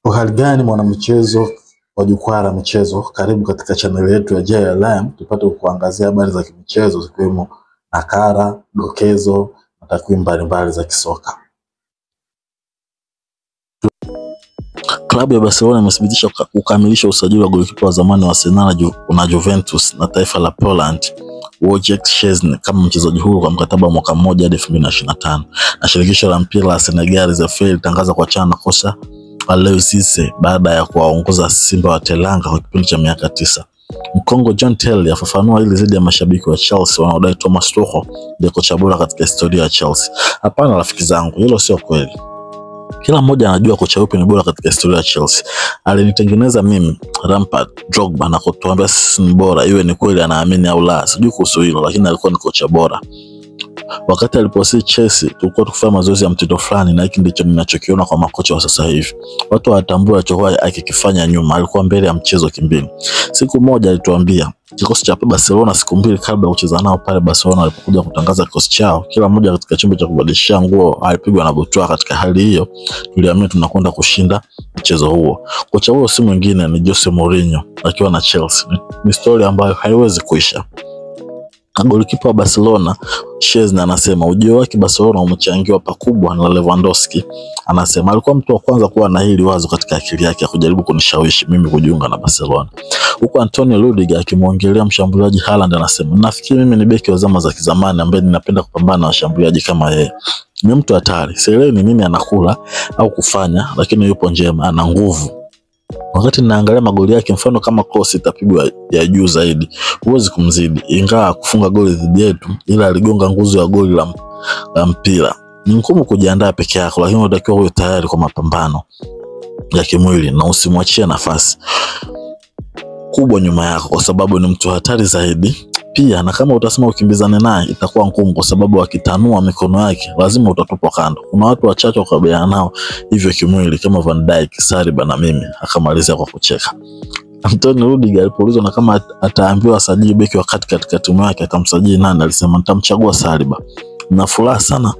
Uhali gani mwanamichezo wa jukwaa la michezo, karibu katika chaneli yetu ya JLM tupate kuangazia habari za kimichezo zikiwemo nakala, dokezo na takwimu mbalimbali za kisoka. Klabu ya Barcelona imethibitisha kukamilisha usajili wa golikipa wa zamani wa Arsenal na Juventus na taifa la Poland Wojciech Szczesny kama mchezaji huru kwa mkataba wa mwaka mmoja hadi 2025. Na shirikisho la mpira la Senegal ZFA litangaza kuachana na kocha Aliou Cisse baada ya kuwaongoza Simba wa Teranga kwa kipindi cha miaka 9. Mkongo John Terry afafanua hili zaidi ya mashabiki wa Chelsea wanaodai Thomas Tuchel ndiye kocha bora katika historia ya Chelsea. Hapana rafiki zangu, hilo sio kweli. Kila mmoja anajua kocha yupi ni bora katika historia ya Chelsea. Alinitengeneza mimi, Lampard, Drogba na kutuambia sisi ni bora, iwe ni kweli anaamini au la. Sijui kuhusu hilo, lakini alikuwa ni kocha bora. Wakati alipowasili Chelsea, tulikuwa tukifanya mazoezi ya mtindo fulani, na hiki ndicho ninachokiona kwa makocha wa sasa hivi. Watu hawatambui alichokuwa akikifanya nyuma, alikuwa mbele ya mchezo kimbinu. Siku moja alituambia kikosi cha Barcelona siku mbili kabla ya kucheza nao pale Barcelona alipokuja kutangaza kikosi chao, kila mmoja katika chumba cha kubadilishia nguo alipigwa na butwaa. Katika hali hiyo, tuliamini tunakwenda kushinda mchezo huo. Kocha huo si mwingine ni Jose Mourinho akiwa na Chelsea. Ni story ambayo haiwezi kuisha. Golikipa wa Barcelona Szczesny anasema ujio wake Barcelona umechangiwa pakubwa na Lewandowski. Anasema alikuwa mtu wa kwanza kuwa na hili wazo katika akili yake ya kujaribu kunishawishi mimi kujiunga na Barcelona. Huko Antonio Rudiger akimwongelea mshambuliaji Haaland anasema nafikiri mimi ni beki wa zama za kizamani ambaye ninapenda kupambana na washambuliaji kama yeye. Ni mtu hatari. Sielewi ni nini anakula au kufanya, lakini yupo njema, ana nguvu. Wakati ninaangalia magoli yake, mfano kama cross itapigwa ya juu zaidi, huwezi kumzidi. Ingawa kufunga goli dhidi yetu, ila aligonga nguzo ya goli la mpira. Ni ngumu kujiandaa peke yako, lakini unatakiwa uwe tayari kwa mapambano ya kimwili na usimwachie nafasi kubwa nyuma yako, kwa sababu ni mtu hatari zaidi. Pia na kama utasema ukimbizane naye itakuwa ngumu, kwa sababu akitanua mikono yake lazima utatupwa kando. Kuna watu wachache wakabiliana nao hivyo kimwili kama Van Dijk, Saliba na mimi. Akamalizia kwa kucheka. Antonio Rudiger alipoulizwa na kama ataambiwa sajili beki wa katika timu yake akamsajili nani, alisema nitamchagua Saliba. Na furaha sana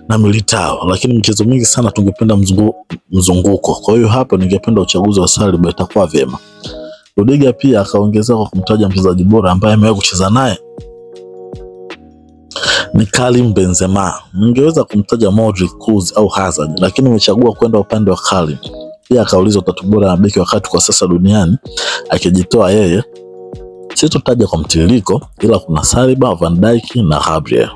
na Militao, lakini mchezo mingi sana tungependa mzunguko. Kwa hiyo hapo ningependa uchaguzi wa Saliba, itakuwa vyema. Rudiger pia akaongezea kwa kumtaja mchezaji bora ambaye amewahi kucheza naye ni Karim Benzema. Ningeweza kumtaja Modric, Kroos au Hazard, lakini nimechagua kwenda upande wa Karim. Pia akaulizwa tatu bora na beki wakati kwa sasa duniani, akijitoa yeye. Sitataja kwa mtiririko, ila kuna Saliba, Van Dijk na Gabriel.